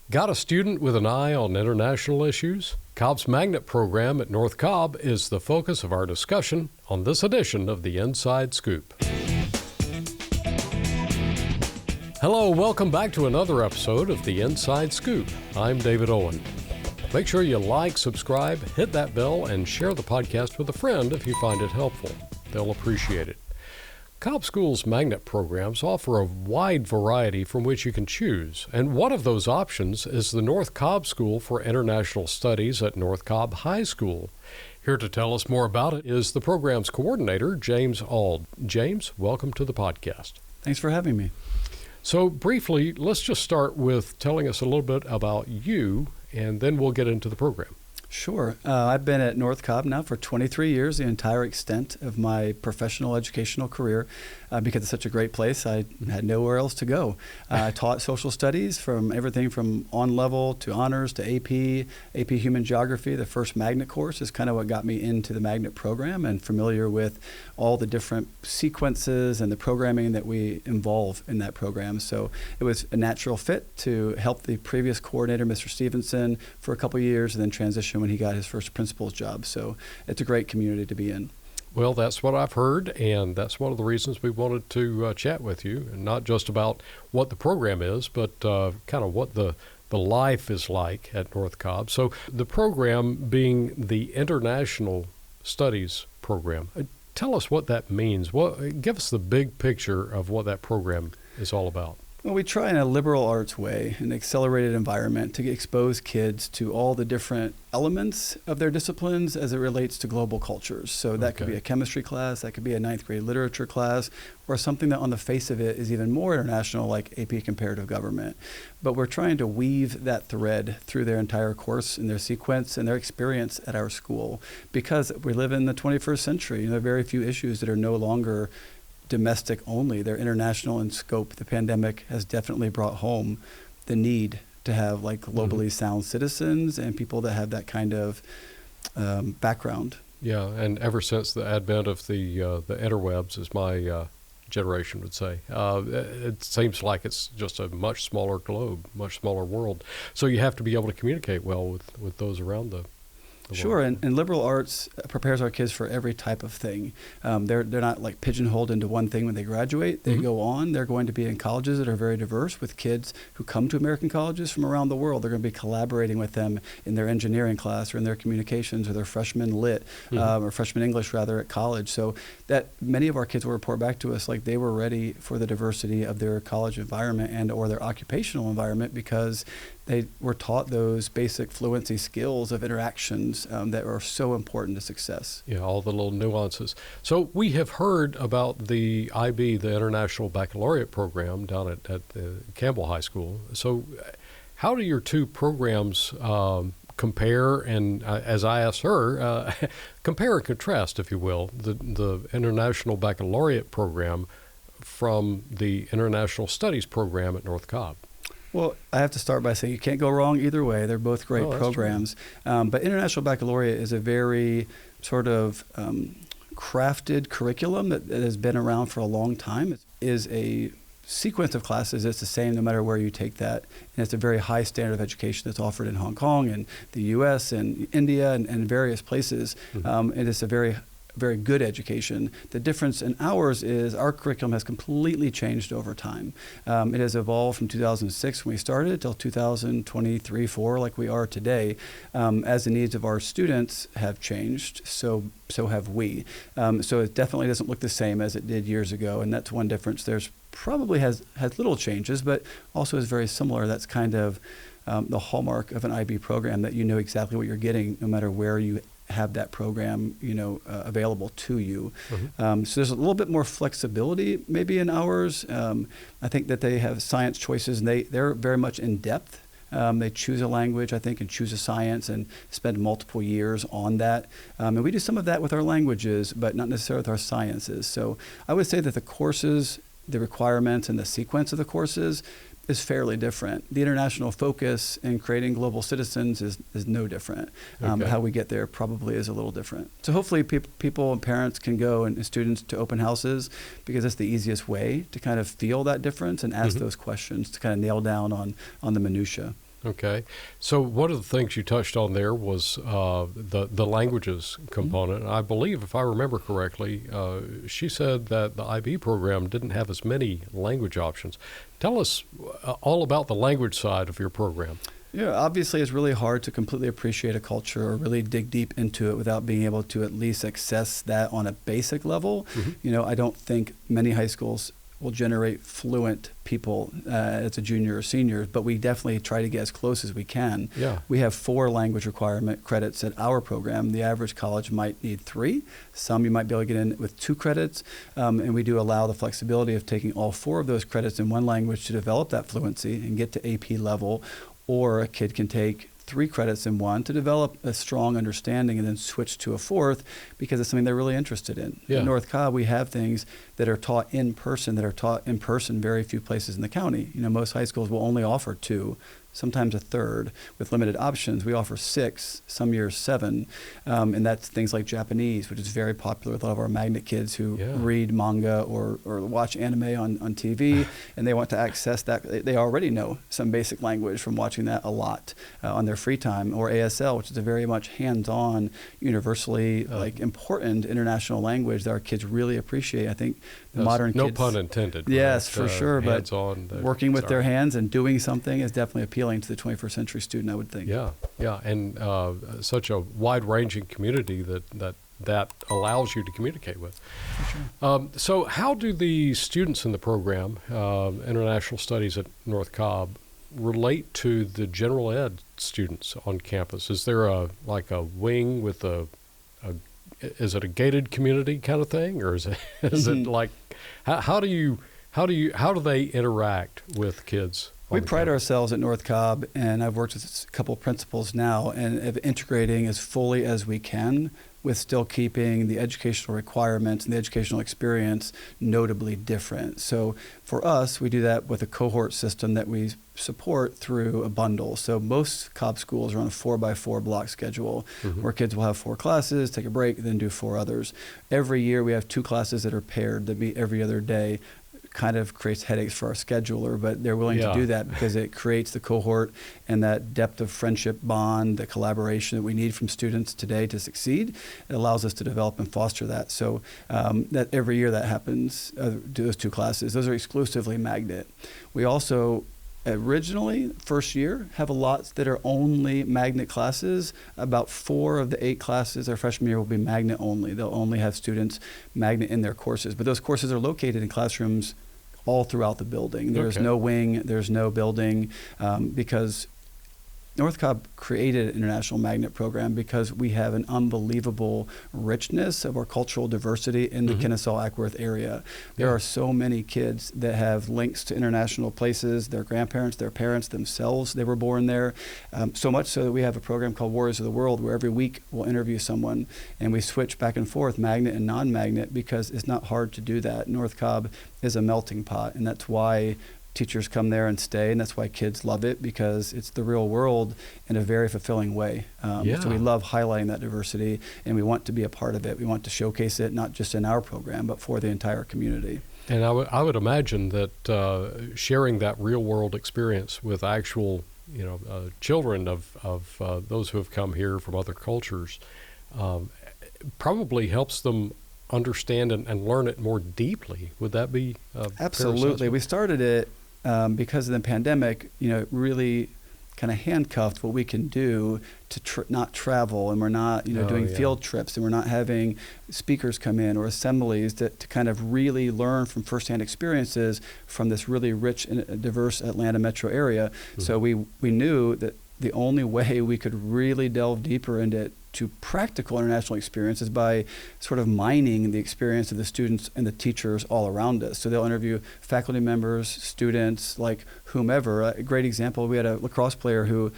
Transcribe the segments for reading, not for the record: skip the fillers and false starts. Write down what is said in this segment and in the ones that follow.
Got a student with an eye on international issues? Cobb's Magnet program at North Cobb is the focus of our discussion on this edition of the Inside Scoop. Hello, welcome back to another episode of the Inside Scoop. I'm David Owen. Make sure you like, subscribe, hit that bell, and share the podcast with a friend if you find it helpful. They'll appreciate it. Cobb School's magnet programs offer a wide variety from which you can choose, and one of those options is the North Cobb School for International Studies at North Cobb High School. Here to tell us more about it is the program's coordinator, James Auld. James, welcome to the podcast. Thanks for having me. So briefly, let's just start with telling us a little bit about you, and then we'll get into the program. Sure. I've been at North Cobb now for 23 years, the entire extent of my professional educational career, because it's such a great place. I had nowhere else to go. I taught social studies from everything from on-level to honors to AP Human Geography. The first magnet course is kind of what got me into the magnet program and familiar with all the different sequences and the programming that we involve in that program. So it was a natural fit to help the previous coordinator, Mr. Stevenson, for a couple of years and then transition when he got his first principal's job. So it's a great community to be in. Well, that's what I've heard, and that's one of the reasons we wanted to chat with you, and not just about what the program is, but kind of what the life is like at North Cobb. So the program being the International Studies program, tell us what that means. Give us the big picture of what that program is all about. Well, we try in a liberal arts way, an accelerated environment, to expose kids to all the different elements of their disciplines as it relates to global cultures. So that could be a chemistry class, that could be a ninth grade literature class, or something that on the face of it is even more international, like AP Comparative Government. But we're trying to weave that thread through their entire course and their sequence and their experience at our school, because we live in the 21st century. There are very few issues that are no longer domestic only. They're international in scope. The pandemic has definitely brought home the need to have globally sound citizens and people that have that kind of background. Yeah, and ever since the advent of the interwebs, as my generation would say, it seems like it's just a much smaller globe, much smaller world. So you have to be able to communicate well with those around the Sure, and liberal arts prepares our kids for every type of thing. They're not pigeonholed into one thing when they graduate. They go on. They're going to be in colleges that are very diverse with kids who come to American colleges from around the world. They're going to be collaborating with them in their engineering class or in their communications or their freshman lit or freshman English rather at college. So that many of our kids will report back to us like they were ready for the diversity of their college environment and or their occupational environment because they were taught those basic fluency skills of interactions that are so important to success. Yeah, all the little nuances. So we have heard about the IB, the International Baccalaureate program down at Campbell High School. So how do your two programs compare? And as I asked her, compare and contrast, if you will, the International Baccalaureate program from the International Studies program at North Cobb. Well, I have to start by saying you can't go wrong either way. They're both great programs. But International Baccalaureate is a very sort of crafted curriculum that has been around for a long time. It is a sequence of classes that's the same no matter where you take that. And it's a very high standard of education that's offered in Hong Kong and the U.S. and India and various places. It is a very good education. The difference in ours is our curriculum has completely changed over time. It has evolved from 2006 when we started till 2023-4 like we are today. As the needs of our students have changed, so have we. So it definitely doesn't look the same as it did years ago, and that's one difference. There's probably has little changes, but also is very similar. That's kind of the hallmark of an IB program, that you know exactly what you're getting no matter where you have that program, available to you. So there's a little bit more flexibility maybe in ours. I think that they have science choices, and they're very much in depth. They choose a language, I think, and choose a science and spend multiple years on that. And we do some of that with our languages, but not necessarily with our sciences. So I would say that the courses, the requirements, and the sequence of the courses is fairly different. The international focus in creating global citizens is no different. How we get there probably is a little different. So hopefully people and parents can go and students to open houses, because that's the easiest way to kind of feel that difference and ask those questions to kind of nail down on the minutia. Okay. So one of the things you touched on there was the languages component. I believe, if I remember correctly, she said that the IB program didn't have as many language options. Tell us all about the language side of your program. Yeah, obviously it's really hard to completely appreciate a culture or really dig deep into it without being able to at least access that on a basic level. I don't think many high schools will generate fluent people as a junior or senior, but we definitely try to get as close as we can. Yeah. We have 4 language requirement credits at our program. The average college might need 3. Some you might be able to get in with 2 credits, and we do allow the flexibility of taking all 4 of those credits in one language to develop that fluency and get to AP level, or a kid can take 3 credits in one to develop a strong understanding and then switch to a 4th because it's something they're really interested in. Yeah. At North Cobb, we have things that are taught in person very few places in the county. Most high schools will only offer 2, sometimes a 3rd. With limited options, we offer 6, some years 7, and that's things like Japanese, which is very popular with a lot of our magnet kids who read manga or watch anime on TV, and they want to access that. They already know some basic language from watching that a lot on their free time, or ASL, which is a very much hands-on, universally important international language that our kids really appreciate. I think the modern kids... No pun intended. Yes, for sure, but working with their hands and doing something is definitely appealing to the 21st century student, I would think. Yeah, and such a wide-ranging community that allows you to communicate with. For sure. So how do the students in the program, International Studies at North Cobb, relate to the general ed students on campus? Is there a wing with is it a gated community kind of thing, or is it like how do they interact with kids? We pride ourselves at North Cobb, and I've worked with a couple of principals now, and of integrating as fully as we can with still keeping the educational requirements and the educational experience notably different. So for us, we do that with a cohort system that we support through a bundle. So most Cobb schools are on a 4x4 block schedule, where kids will have 4 classes, take a break, then do 4 others. Every year we have 2 classes that are paired that meet every other day. Kind of creates headaches for our scheduler, but they're willing to do that because it creates the cohort and that depth of friendship bond, the collaboration that we need from students today to succeed. It allows us to develop and foster that. So that every year that happens, those 2 classes, those are exclusively magnet. We also originally, first year, have a lot that are only magnet classes. About 4 of the 8 classes our freshman year will be magnet only. They'll only have students magnet in their courses. But those courses are located in classrooms all throughout the building. There's no wing, there's no building, because North Cobb created an international magnet program because we have an unbelievable richness of our cultural diversity in the Kennesaw-Ackworth area. There are so many kids that have links to international places, their grandparents, their parents themselves, they were born there. So much so that we have a program called Warriors of the World, where every week we'll interview someone and we switch back and forth, magnet and non-magnet, because it's not hard to do that. North Cobb is a melting pot, and that's why teachers come there and stay, and that's why kids love it, because it's the real world in a very fulfilling way. So we love highlighting that diversity, and we want to be a part of it. We want to showcase it not just in our program, but for the entire community. And I would imagine that sharing that real world experience with actual children of those who have come here from other cultures probably helps them understand and learn it more deeply. Would that be absolutely? We started it because of the pandemic, really kind of handcuffed what we can do to not travel, and we're not doing field trips, and we're not having speakers come in or assemblies to kind of really learn from firsthand experiences from this really rich and diverse Atlanta metro area. So we knew that the only way we could really delve deeper into practical international experience is by sort of mining the experience of the students and the teachers all around us. So they'll interview faculty members, students, like whomever. A great example, we had a lacrosse player who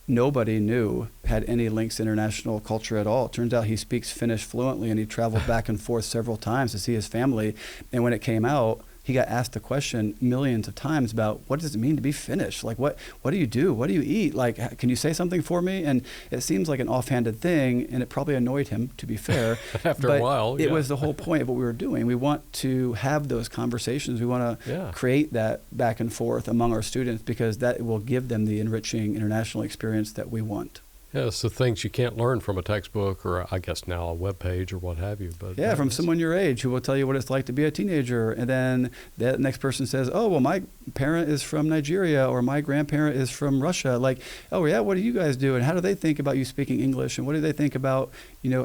nobody knew had any links to international culture at all. It turns out he speaks Finnish fluently, and he traveled back and forth several times to see his family. And when it came out, he got asked the question millions of times about what does it mean to be Finnish? Like, what do you do? What do you eat? Like, can you say something for me? And it seems like an offhanded thing, and it probably annoyed him, to be fair. After a while, it was the whole point of what we were doing. We want to have those conversations. We want to create that back and forth among our students, because that will give them the enriching international experience that we want. Yeah, so things you can't learn from a textbook or I guess now a web page or what have you. But yeah, from someone your age who will tell you what it's like to be a teenager. And then that next person says, oh, well, my parent is from Nigeria or my grandparent is from Russia. Like, oh, yeah, what do you guys do? And how do they think about you speaking English? And what do they think about,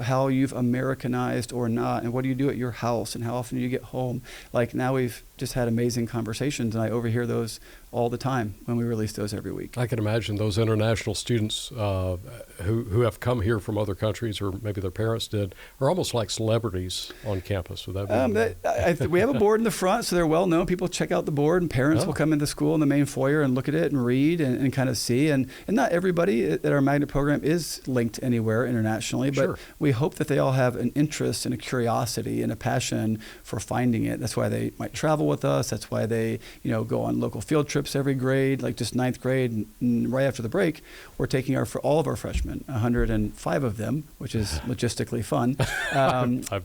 how you've Americanized or not? And what do you do at your house? And how often do you get home? Like, now we've just had amazing conversations, and I overhear those all the time when we release those every week. I can imagine those international students who have come here from other countries, or maybe their parents did, are almost like celebrities on campus. Would that be? We have a board in the front, so they're well known. People check out the board, and parents will come into school in the main foyer and look at it and read and kind of see. And not everybody at our magnet program is linked anywhere internationally, but we hope that they all have an interest and a curiosity and a passion for finding it. That's why they might travel with us. That's why they, go on local field trips every grade, like just ninth grade. And right after the break, we're taking all of our freshmen, 105 of them, which is logistically fun,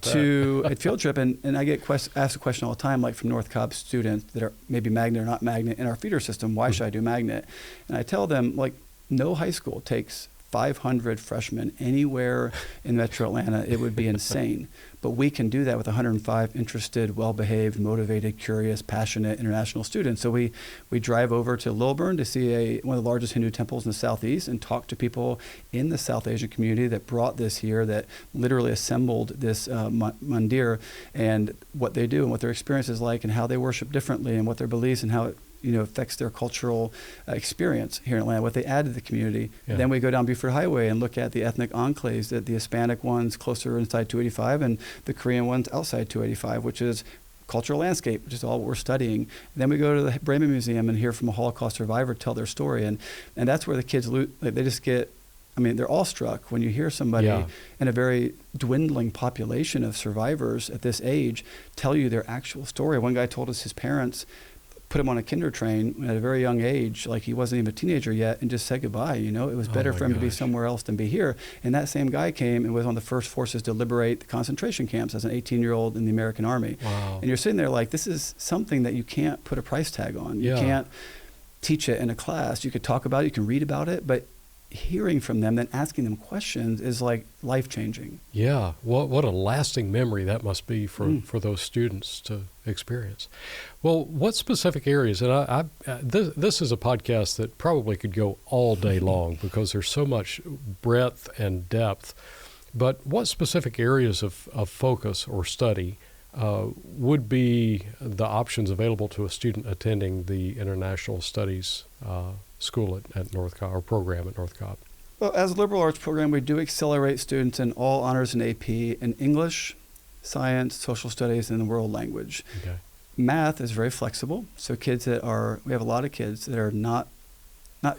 to a field trip. And I get asked a question all the time, like from North Cobb students that are maybe magnet or not magnet in our feeder system. Why should I do magnet? And I tell them, like, no high school takes 500 freshmen anywhere in Metro Atlanta. It would be insane. But we can do that with 105 interested, well-behaved, motivated, curious, passionate international students. So we drive over to Lilburn to see one of the largest Hindu temples in the Southeast and talk to people in the South Asian community that brought this here, that literally assembled this mandir, and what they do and what their experience is like and how they worship differently and what their beliefs and how it affects their cultural experience here in Atlanta, what they add to the community. Yeah. Then we go down Buford Highway and look at the ethnic enclaves, the Hispanic ones closer inside 285 and the Korean ones outside 285, which is cultural landscape, which is all what we're studying. And then we go to the Bremen Museum and hear from a Holocaust survivor tell their story. And that's where the kids, they just get, they're awestruck when you hear somebody in a very dwindling population of survivors at this age tell you their actual story. One guy told us his parents put him on a kinder train at a very young age, like he wasn't even a teenager yet, and just said goodbye. It was better for him to be somewhere else than be here. And that same guy came and was one of the first forces to liberate the concentration camps as an 18-year-old in the American Army. Wow. And you're sitting there like, this is something that you can't put a price tag on. You can't teach it in a class. You could talk about it, you can read about it, but hearing from them, then asking them questions is like life-changing. Yeah, what a lasting memory that must be for those students to experience. Well, what specific areas, and this is a podcast that probably could go all day long because there's so much breadth and depth, but what specific areas of focus or study would be the options available to a student attending the International Studies school at North Cobb, or program at North Cobb? Well, as a liberal arts program, we do accelerate students in all honors and AP in English, science, social studies, and the world language. Okay. Math is very flexible. So we have a lot of kids that are not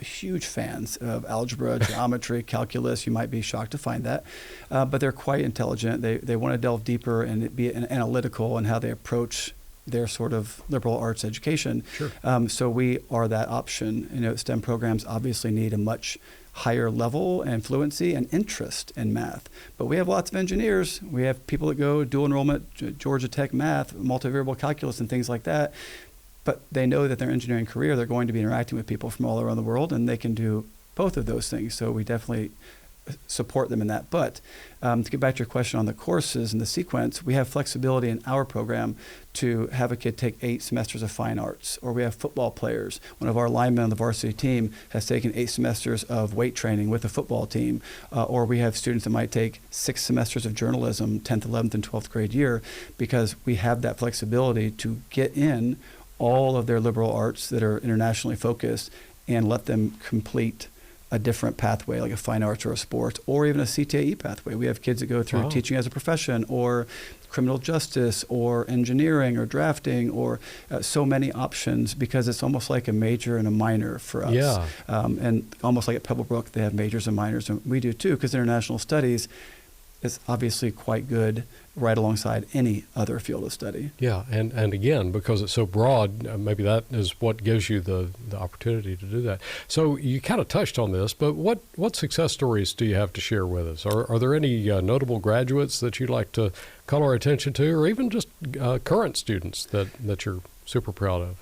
huge fans of algebra, geometry, calculus. You might be shocked to find that. But they're quite intelligent. They want to delve deeper and be analytical in how they approach their sort of liberal arts education. Sure. So we are that option. STEM programs obviously need a much higher level and fluency and interest in math. But we have lots of engineers. We have people that go dual enrollment, Georgia Tech math, multivariable calculus, and things like that. But they know that their engineering career, they're going to be interacting with people from all around the world, and they can do both of those things. So we definitely support them in that. But to get back to your question on the courses and the sequence, we have flexibility in our program to have a kid take 8 semesters of fine arts, or we have football players. One of our linemen on the varsity team has taken 8 semesters of weight training with the football team, or we have students that might take 6 semesters of journalism, 10th, 11th, and 12th grade year, because we have that flexibility to get in all of their liberal arts that are internationally focused and let them complete a different pathway, like a fine arts or a sport, or even a CTAE pathway. We have kids that go through teaching as a profession, or criminal justice, or engineering, or drafting, or so many options, because it's almost like a major and a minor for us. Yeah. And almost like at Pebblebrook, they have majors and minors, and we do too, because international studies, is obviously quite good right alongside any other field of study. Yeah, and again, because it's so broad, maybe that is what gives you the opportunity to do that. So you kind of touched on this, but what success stories do you have to share with us? Are there any notable graduates that you'd like to call our attention to, or even just current students that you're super proud of?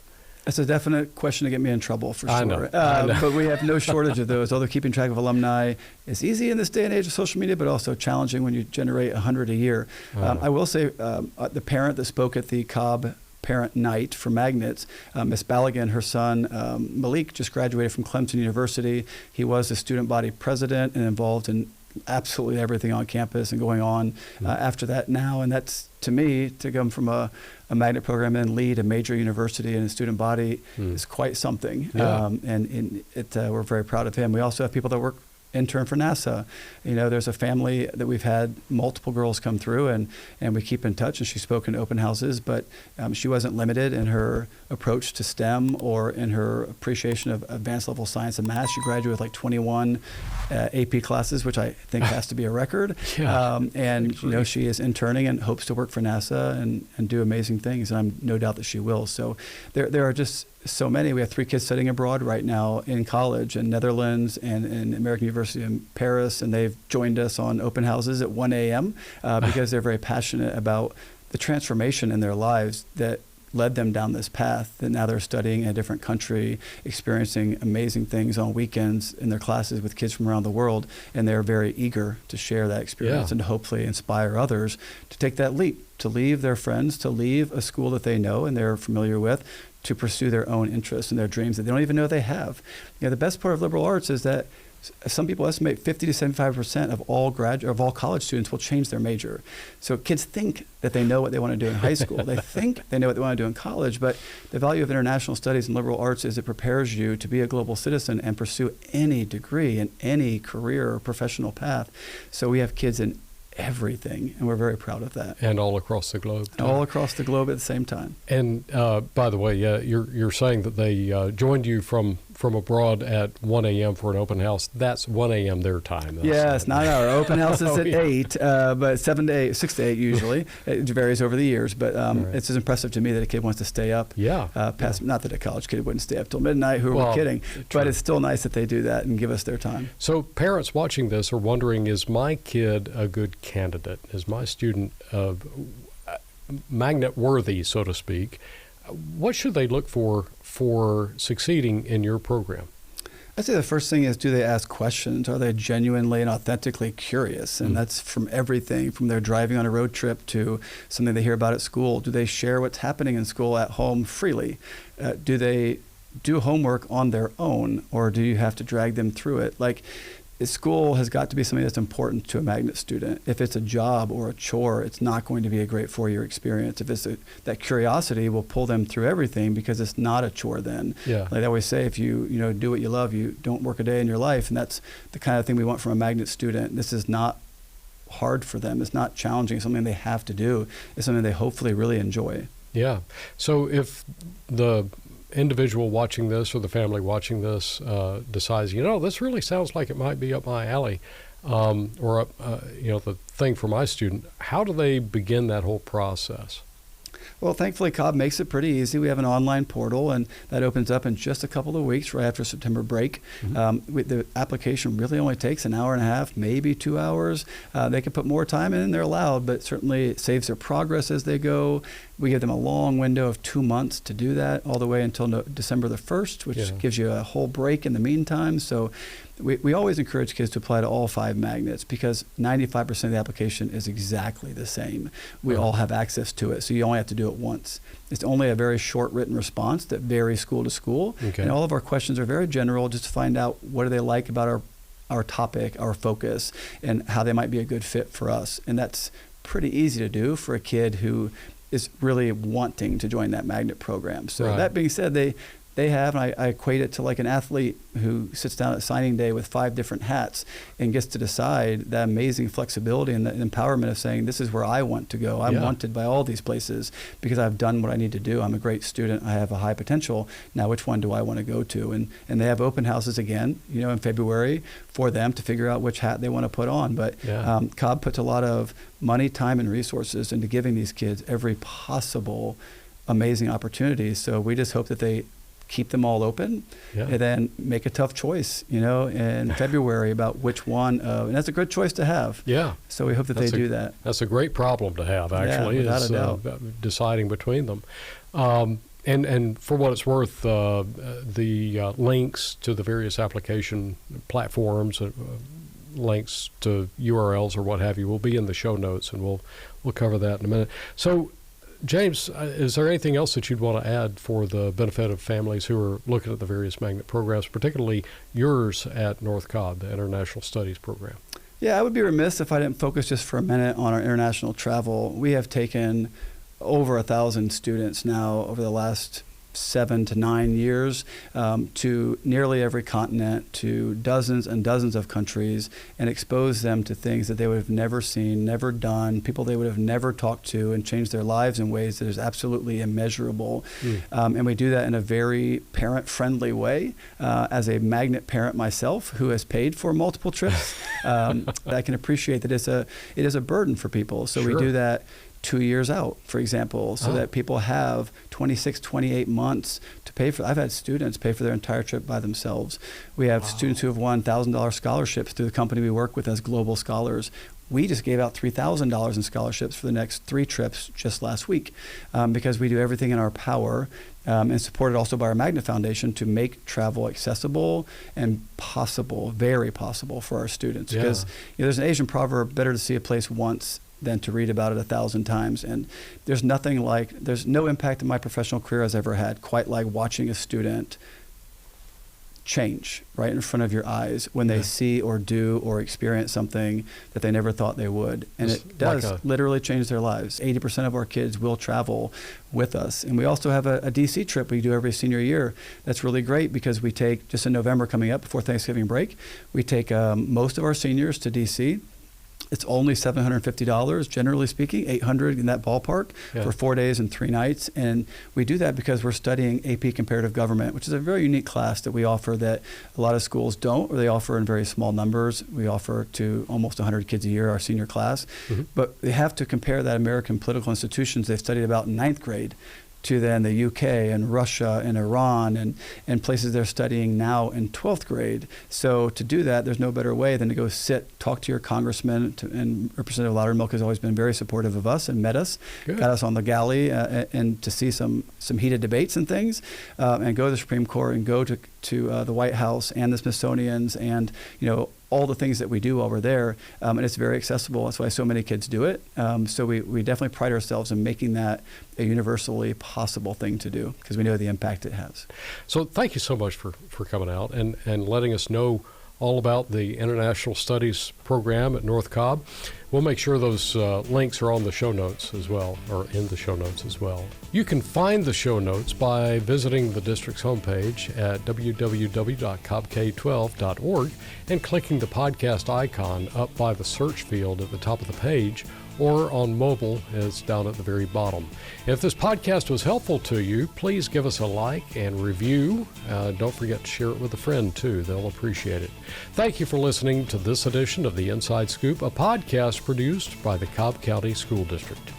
It's a definite question to get me in trouble, for sure. I know. But we have no shortage of those. Although keeping track of alumni is easy in this day and age of social media, but also challenging when you generate 100 a year. I will say the parent that spoke at the Cobb Parent Night for Magnets, Miss Ballaghan, her son Malik just graduated from Clemson University. He was the student body president and involved in absolutely everything on campus and going on after that now. And that's, to me, to come from a magnet program and lead a major university and a student body is quite something. Yeah. We're very proud of him. We also have people that work intern for NASA. There's a family that we've had multiple girls come through, and we keep in touch, and she spoke in open houses, but she wasn't limited in her approach to STEM or in her appreciation of advanced level science and math. She graduated with like 21 AP classes, which I think has to be a record. Yeah. She is interning and hopes to work for NASA and do amazing things, and I'm no doubt that she will. So there are just so many. We have 3 kids studying abroad right now in college in Netherlands and in American University in Paris, and they've joined us on open houses at 1 a.m. Because they're very passionate about the transformation in their lives that led them down this path, that now they're studying in a different country, experiencing amazing things on weekends in their classes with kids from around the world, and they're very eager to share that experience and to hopefully inspire others to take that leap, to leave their friends, to leave a school that they know and they're familiar with, to pursue their own interests and their dreams that they don't even know they have. The best part of liberal arts is that some people estimate 50 to 75% of all college students will change their major. So kids think that they know what they want to do in high school. They think they know what they want to do in college, but the value of international studies and liberal arts is it prepares you to be a global citizen and pursue any degree in any career or professional path. So we have kids in everything, and we're very proud of that. And all across the globe. All across the globe at the same time. And by the way, you're saying that they joined you from abroad at 1 a.m. for an open house. That's 1 a.m. their time. It's not our open house is at 8, but 6 to 8 usually. It varies over the years, but it's as impressive to me that a kid wants to stay up. Past, not that a college kid wouldn't stay up till midnight. Who are we kidding? True. But it's still nice that they do that and give us their time. So parents watching this are wondering, is my kid a good candidate? Is my student magnet worthy, so to speak? What should they look for succeeding in your program? I'd say the first thing is, do they ask questions? Are they genuinely and authentically curious? And that's from everything, from their driving on a road trip to something they hear about at school. Do they share what's happening in school at home freely? Do they do homework on their own, or do you have to drag them through it? Like, school has got to be something that's important to a magnet student. If it's a job or a chore, it's not going to be a great 4-year experience. If it's that curiosity will pull them through everything, because it's not a chore then. Like I always say, if you do what you love, you don't work a day in your life. And that's the kind of thing we want from a magnet student. This is not hard for them. It's not challenging. It's something they have to do. It's something they hopefully really enjoy. Yeah. So if the individual watching this or the family watching this decides, this really sounds like it might be up my alley, or up, the thing for my student, how do they begin that whole process? Well, thankfully, Cobb makes it pretty easy. We have an online portal, and that opens up in just a couple of weeks right after September break. The application really only takes an hour and a half, maybe 2 hours. They can put more time in, they're allowed, but certainly it saves their progress as they go. We give them a long window of 2 months to do that, all the way until December the 1st, which gives you a whole break in the meantime. So we always encourage kids to apply to all 5 magnets, because 95% of the application is exactly the same. We all have access to it, so you only have to do it once. It's only a very short written response that varies school to school. And all of our questions are very general, just to find out what do they like about our topic, our focus, and how they might be a good fit for us. And that's pretty easy to do for a kid who is really wanting to join that magnet program. So that being said, they have, and I equate it to like an athlete who sits down at signing day with 5 different hats and gets to decide that amazing flexibility and the empowerment of saying, this is where I want to go. I'm wanted by all these places because I've done what I need to do. I'm a great student. I have a high potential. Now, which one do I want to go to? And they have open houses again, in February for them to figure out which hat they want to put on. But Cobb puts a lot of money, time, and resources into giving these kids every possible amazing opportunity. So we just hope that they keep them all open and then make a tough choice, in February about which one. And that's a good choice to have. Yeah. So we hope that they do that. That's a great problem to have, actually, is deciding between them. And for what it's worth, the links to the various application platforms, links to URLs or what have you, will be in the show notes, and we'll cover that in a minute. So, James, is there anything else that you'd want to add for the benefit of families who are looking at the various magnet programs, particularly yours at North Cobb, the International Studies program? Yeah, I would be remiss if I didn't focus just for a minute on our international travel. We have taken over 1,000 students now over the last 7 to 9 years to nearly every continent, to dozens and dozens of countries, and expose them to things that they would have never seen, never done, people they would have never talked to, and change their lives in ways that is absolutely immeasurable. And we do that in a very parent-friendly way. As a magnet parent myself, who has paid for multiple trips, I can appreciate that it is a burden for people. So we do that 2 years out, for example, so that people have 26, 28 months to pay for. I've had students pay for their entire trip by themselves. We have students who have won $1,000 scholarships through the company we work with as Global Scholars. We just gave out $3,000 in scholarships for the next 3 trips just last week because we do everything in our power and supported also by our Magnet Foundation to make travel accessible and possible, very possible for our students. Because there's an Asian proverb, better to see a place once than to read about it 1,000 times. And there's no impact in my professional career I've ever had quite like watching a student change right in front of your eyes when they see or do or experience something that they never thought they would. And it does literally change their lives. 80% of our kids will travel with us. And we also have a DC trip we do every senior year. That's really great because we take, just in November coming up before Thanksgiving break, we take most of our seniors to DC. It's only $750, generally speaking, $800 in that ballpark for 4 days and 3 nights. And we do that because we're studying AP Comparative Government, which is a very unique class that we offer that a lot of schools don't, or they offer in very small numbers. We offer to almost 100 kids a year, our senior class. But they have to compare that American political institutions they've studied about in 9th grade to then the UK and Russia and Iran and places they're studying now in 12th grade. So to do that, there's no better way than to go talk to your congressman, and Representative Loudermilk has always been very supportive of us and met us, got us on the galley and to see some heated debates and things, and go to the Supreme Court and go to the White House and the Smithsonian's and, all the things that we do while we're there, and it's very accessible. That's why so many kids do it. So we definitely pride ourselves in making that a universally possible thing to do because we know the impact it has. So thank you so much for coming out and letting us know all about the International Studies program at North Cobb. We'll make sure those links are on the show notes as well, or in the show notes as well. You can find the show notes by visiting the district's homepage at www.cobbk12.org and clicking the podcast icon up by the search field at the top of the page, or on mobile, it's down at the very bottom. If this podcast was helpful to you, please give us a like and review. Don't forget to share it with a friend, too. They'll appreciate it. Thank you for listening to this edition of The Inside Scoop, a podcast produced by the Cobb County School District.